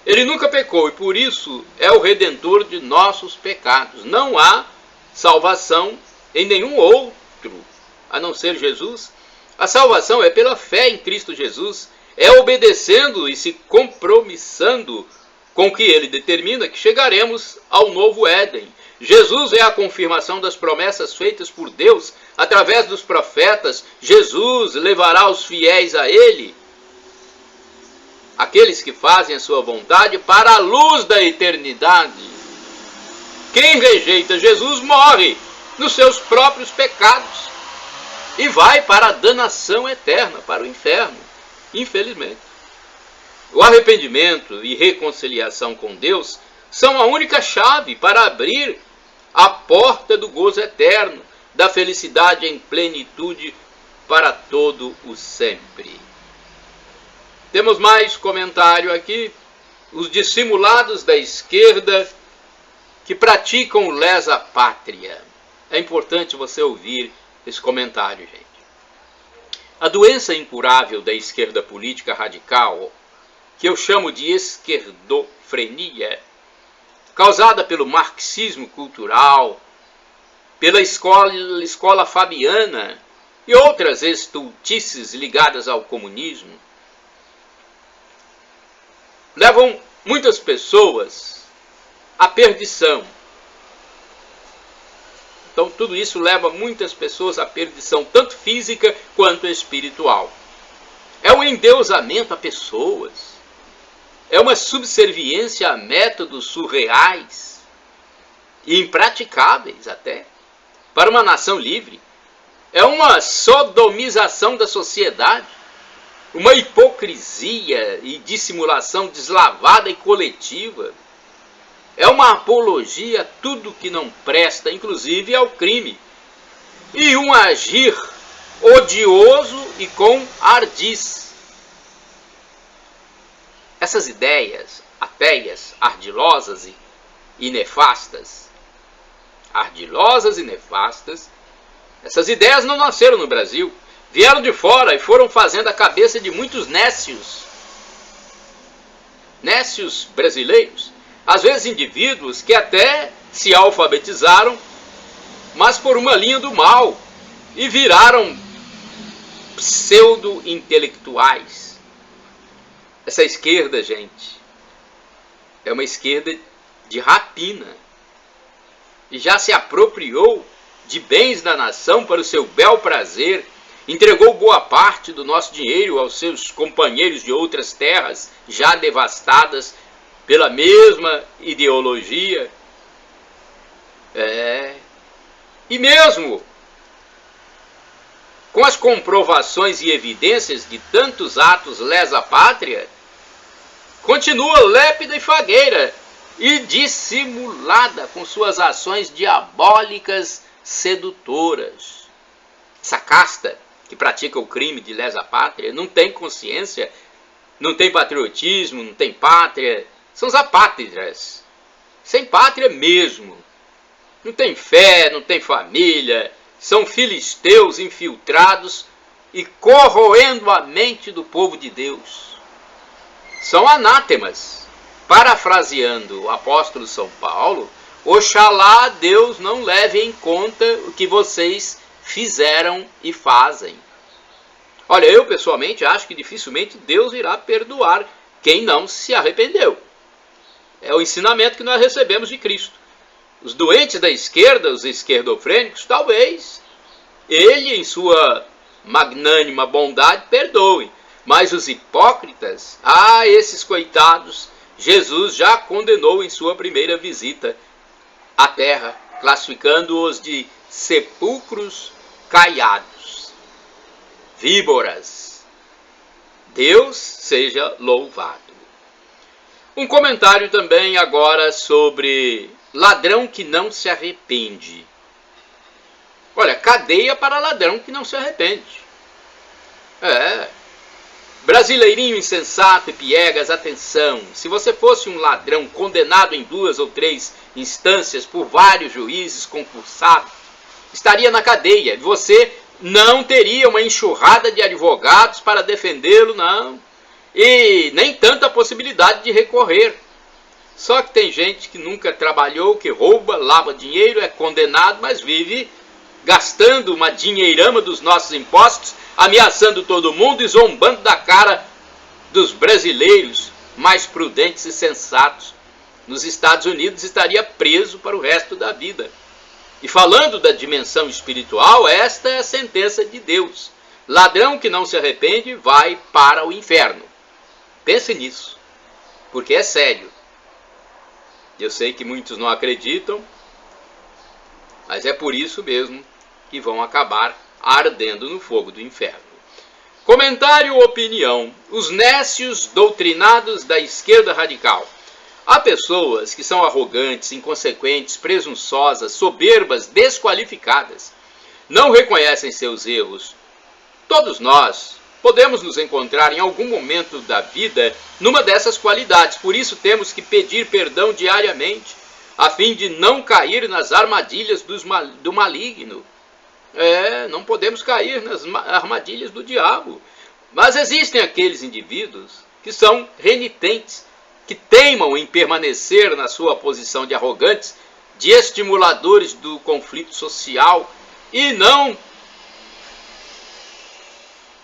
Ele nunca pecou e por isso é o redentor de nossos pecados. Não há salvação em nenhum outro, a não ser Jesus. A salvação é pela fé em Cristo Jesus, é obedecendo e se compromissando com o que ele determina que chegaremos ao novo Éden. Jesus é a confirmação das promessas feitas por Deus através dos profetas. Jesus levará os fiéis a ele aqueles que fazem a sua vontade, para a luz da eternidade. Quem rejeita Jesus morre nos seus próprios pecados e vai para a danação eterna, para o inferno, infelizmente. O arrependimento e reconciliação com Deus são a única chave para abrir a porta do gozo eterno, da felicidade em plenitude para todo o sempre. Temos mais comentário aqui. Os dissimulados da esquerda que praticam lesa pátria. É importante você ouvir esse comentário, gente. A doença incurável da esquerda política radical, que eu chamo de esquerdofrenia, causada pelo marxismo cultural, pela escola fabiana e outras estultices ligadas ao comunismo, levam muitas pessoas à perdição. Então tudo isso leva muitas pessoas à perdição, tanto física quanto espiritual. É um endeusamento a pessoas. É uma subserviência a métodos surreais e impraticáveis até, para uma nação livre. É uma sodomização da sociedade, uma hipocrisia e dissimulação deslavada e coletiva. É uma apologia a tudo que não presta, inclusive ao crime. E um agir odioso e com ardiz. Essas ideias ateias, ardilosas e nefastas, essas ideias não nasceram no Brasil. Vieram de fora e foram fazendo a cabeça de muitos nécios brasileiros. Às vezes indivíduos que até se alfabetizaram, mas por uma linha do mal, e viraram pseudo-intelectuais. Essa esquerda, gente, é uma esquerda de rapina, e já se apropriou de bens da nação para o seu bel prazer, entregou boa parte do nosso dinheiro aos seus companheiros de outras terras já devastadas pela mesma ideologia. E mesmo com as comprovações e evidências de tantos atos lesa pátria, continua lépida e fagueira e dissimulada com suas ações diabólicas sedutoras. Essa casta que pratica o crime de lesa pátria não tem consciência, não tem patriotismo, não tem pátria. São os apátridas, sem pátria mesmo. Não tem fé, não tem família. São filisteus infiltrados e corroendo a mente do povo de Deus. São anátemas. Parafraseando o apóstolo São Paulo, oxalá Deus não leve em conta o que vocês fizeram e fazem. Olha, eu pessoalmente acho que dificilmente Deus irá perdoar quem não se arrependeu. É o ensinamento que nós recebemos de Cristo. Os doentes da esquerda, os esquerdofrênicos, talvez ele, em sua magnânima bondade, perdoe. Mas os hipócritas, esses coitados, Jesus já condenou em sua primeira visita à terra, classificando-os de sepulcros caiados, víboras. Deus seja louvado. Um comentário também agora sobre ladrão que não se arrepende. Olha, cadeia para ladrão que não se arrepende. Brasileirinho insensato e piegas, atenção. Se você fosse um ladrão condenado em 2 ou 3 instâncias por vários juízes concursados, estaria na cadeia. Você não teria uma enxurrada de advogados para defendê-lo, não. E nem tanta possibilidade de recorrer. Só que tem gente que nunca trabalhou, que rouba, lava dinheiro, é condenado, mas vive gastando uma dinheirama dos nossos impostos, ameaçando todo mundo e zombando da cara dos brasileiros mais prudentes e sensatos. Nos Estados Unidos estaria preso para o resto da vida. E falando da dimensão espiritual, esta é a sentença de Deus. Ladrão que não se arrepende vai para o inferno. Pense nisso, porque é sério. Eu sei que muitos não acreditam, mas é por isso mesmo que vão acabar ardendo no fogo do inferno. Comentário ou opinião: os nécios doutrinados da esquerda radical. Há pessoas que são arrogantes, inconsequentes, presunçosas, soberbas, desqualificadas. Não reconhecem seus erros. Todos nós podemos nos encontrar em algum momento da vida numa dessas qualidades. Por isso temos que pedir perdão diariamente, a fim de não cair nas armadilhas do maligno. Não podemos cair nas armadilhas do diabo. Mas existem aqueles indivíduos que são renitentes, que teimam em permanecer na sua posição de arrogantes, de estimuladores do conflito social, e não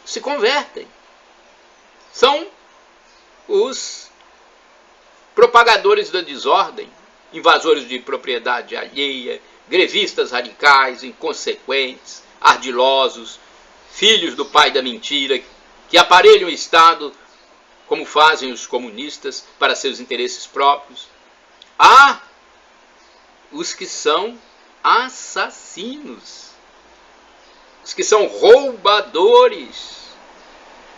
se convertem. São os propagadores da desordem, invasores de propriedade alheia, grevistas radicais, inconsequentes, ardilosos, filhos do pai da mentira, que aparelham o Estado, como fazem os comunistas, para seus interesses próprios. Há os que são assassinos, os que são roubadores,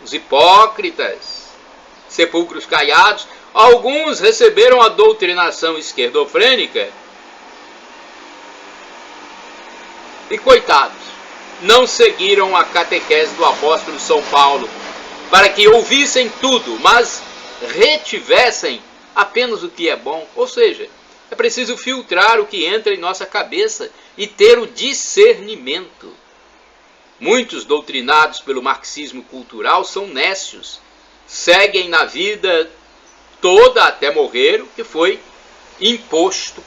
os hipócritas, sepulcros caiados. Alguns receberam a doutrinação esquerdofrênica e, coitados, não seguiram a catequese do apóstolo São Paulo, para que ouvissem tudo, mas retivessem apenas o que é bom. Ou seja, é preciso filtrar o que entra em nossa cabeça e ter o discernimento. Muitos doutrinados pelo marxismo cultural são nécios, seguem na vida toda até morrer o que foi imposto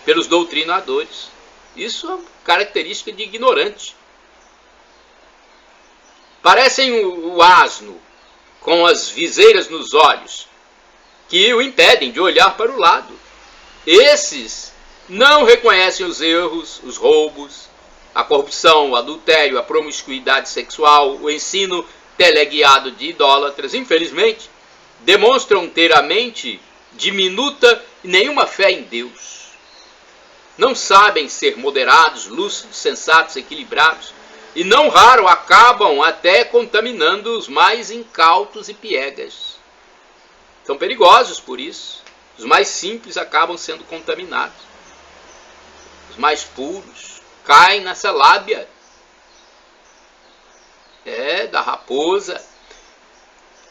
pelos doutrinadores. Isso é característica de ignorante. Parecem o asno, com as viseiras nos olhos, que o impedem de olhar para o lado. Esses não reconhecem os erros, os roubos, a corrupção, o adultério, a promiscuidade sexual, o ensino teleguiado de idólatras. Infelizmente, demonstram ter a mente diminuta e nenhuma fé em Deus. Não sabem ser moderados, lúcidos, sensatos, equilibrados. E não raro acabam até contaminando os mais incautos e piegas. São perigosos por isso. Os mais simples acabam sendo contaminados. Os mais puros caem nessa lábia. Da raposa.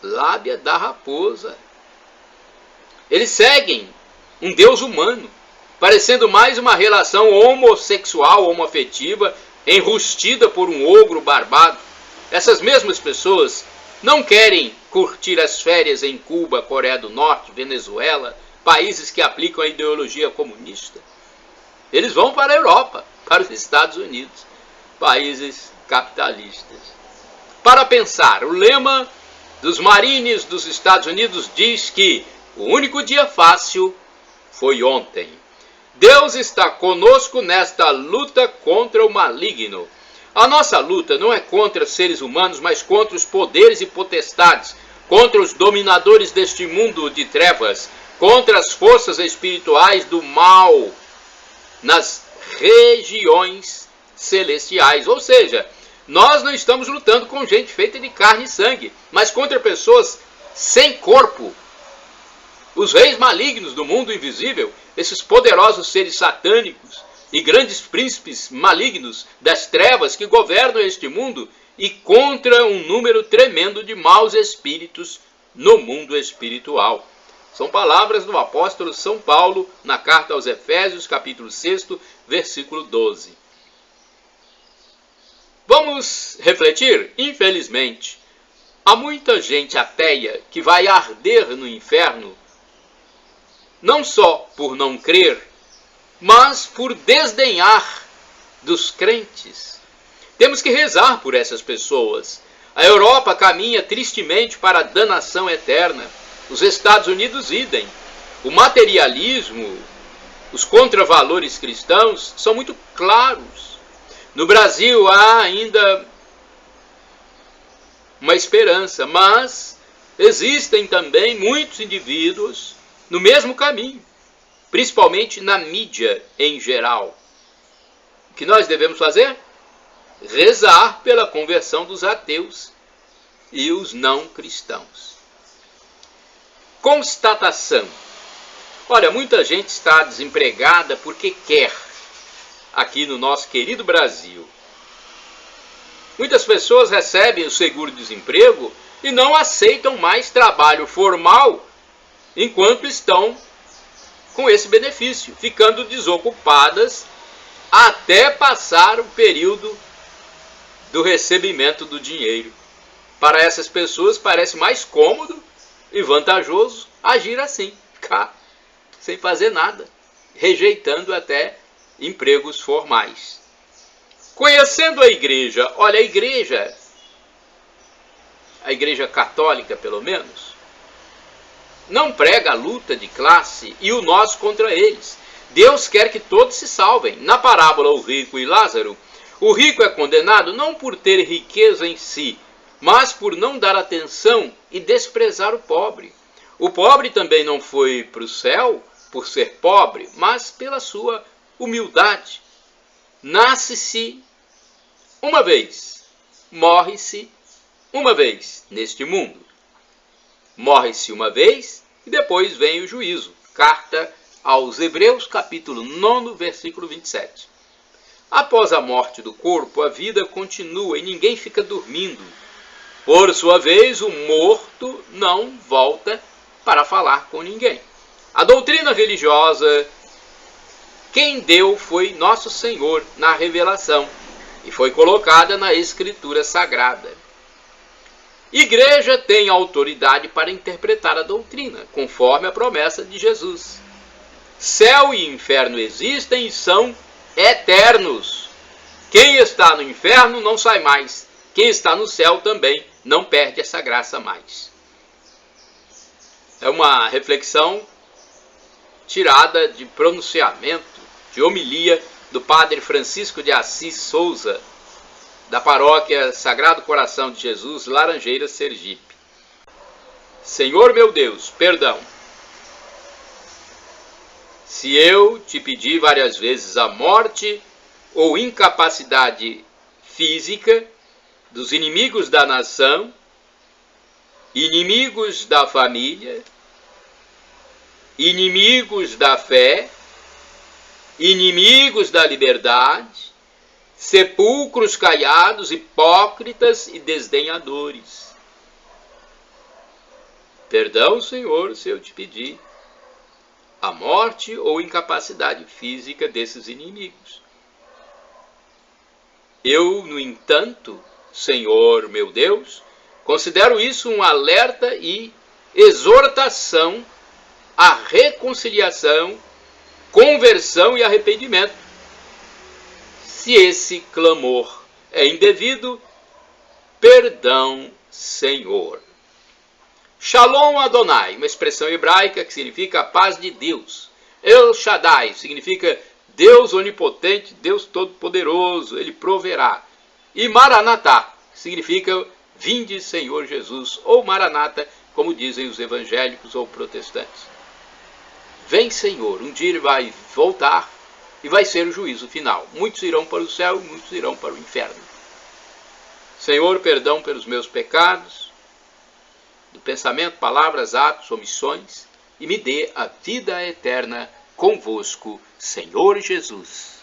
Lábia da raposa. Eles seguem um Deus humano, parecendo mais uma relação homossexual, homoafetiva, enrustida por um ogro barbado. Essas mesmas pessoas não querem curtir as férias em Cuba, Coreia do Norte, Venezuela, países que aplicam a ideologia comunista. Eles vão para a Europa, para os Estados Unidos, países capitalistas. Para pensar, o lema dos Marines dos Estados Unidos diz que o único dia fácil foi ontem. Deus está conosco nesta luta contra o maligno. A nossa luta não é contra seres humanos, mas contra os poderes e potestades, contra os dominadores deste mundo de trevas, contra as forças espirituais do mal nas regiões celestiais. Ou seja, nós não estamos lutando com gente feita de carne e sangue, mas contra pessoas sem corpo. Os reis malignos do mundo invisível, esses poderosos seres satânicos e grandes príncipes malignos das trevas que governam este mundo, e contra um número tremendo de maus espíritos no mundo espiritual. São palavras do apóstolo São Paulo na carta aos Efésios, capítulo 6, versículo 12. Vamos refletir? Infelizmente, há muita gente ateia que vai arder no inferno, não só por não crer, mas por desdenhar dos crentes. Temos que rezar por essas pessoas. A Europa caminha tristemente para a danação eterna. Os Estados Unidos, idem. O materialismo, os contravalores cristãos são muito claros. No Brasil há ainda uma esperança, mas existem também muitos indivíduos no mesmo caminho, principalmente na mídia em geral. O que nós devemos fazer? Rezar pela conversão dos ateus e os não cristãos. Constatação. Olha, muita gente está desempregada porque quer, aqui no nosso querido Brasil. Muitas pessoas recebem o seguro-desemprego e não aceitam mais trabalho formal enquanto estão com esse benefício, ficando desocupadas até passar o período do recebimento do dinheiro. Para essas pessoas parece mais cômodo e vantajoso agir assim, ficar sem fazer nada, rejeitando até empregos formais. Conhecendo a igreja, olha, a igreja católica pelo menos, não prega a luta de classe e o nós contra eles. Deus quer que todos se salvem. Na parábola O Rico e Lázaro, o rico é condenado não por ter riqueza em si, mas por não dar atenção e desprezar o pobre. O pobre também não foi para o céu por ser pobre, mas pela sua humildade. Nasce-se uma vez, morre-se uma vez neste mundo. Morre-se uma vez e depois vem o juízo. Carta aos Hebreus, capítulo 9, versículo 27. Após a morte do corpo, a vida continua e ninguém fica dormindo. Por sua vez, o morto não volta para falar com ninguém. A doutrina religiosa, quem deu foi Nosso Senhor na revelação e foi colocada na Escritura Sagrada. Igreja tem autoridade para interpretar a doutrina, conforme a promessa de Jesus. Céu e inferno existem e são eternos. Quem está no inferno não sai mais. Quem está no céu também não perde essa graça mais. É uma reflexão tirada de pronunciamento, de homilia do padre Francisco de Assis Souza, da paróquia Sagrado Coração de Jesus, Laranjeiras, Sergipe. Senhor meu Deus, perdão. Se eu te pedi várias vezes a morte ou incapacidade física dos inimigos da nação, inimigos da família, inimigos da fé, inimigos da liberdade, sepulcros caiados, hipócritas e desdenhadores. Perdão, Senhor, se eu te pedi a morte ou incapacidade física desses inimigos. Eu, no entanto, Senhor meu Deus, considero isso um alerta e exortação à reconciliação, conversão e arrependimento. Se esse clamor é indevido, perdão, Senhor. Shalom Adonai, uma expressão hebraica que significa a paz de Deus. El Shaddai significa Deus onipotente, Deus todo-poderoso, Ele proverá. E Maranatá significa vinde Senhor Jesus, ou Maranata, como dizem os evangélicos ou protestantes. Vem Senhor, um dia Ele vai voltar e vai ser o juízo final. Muitos irão para o céu e muitos irão para o inferno. Senhor, perdão pelos meus pecados, do pensamento, palavras, atos, omissões, e me dê a vida eterna convosco, Senhor Jesus.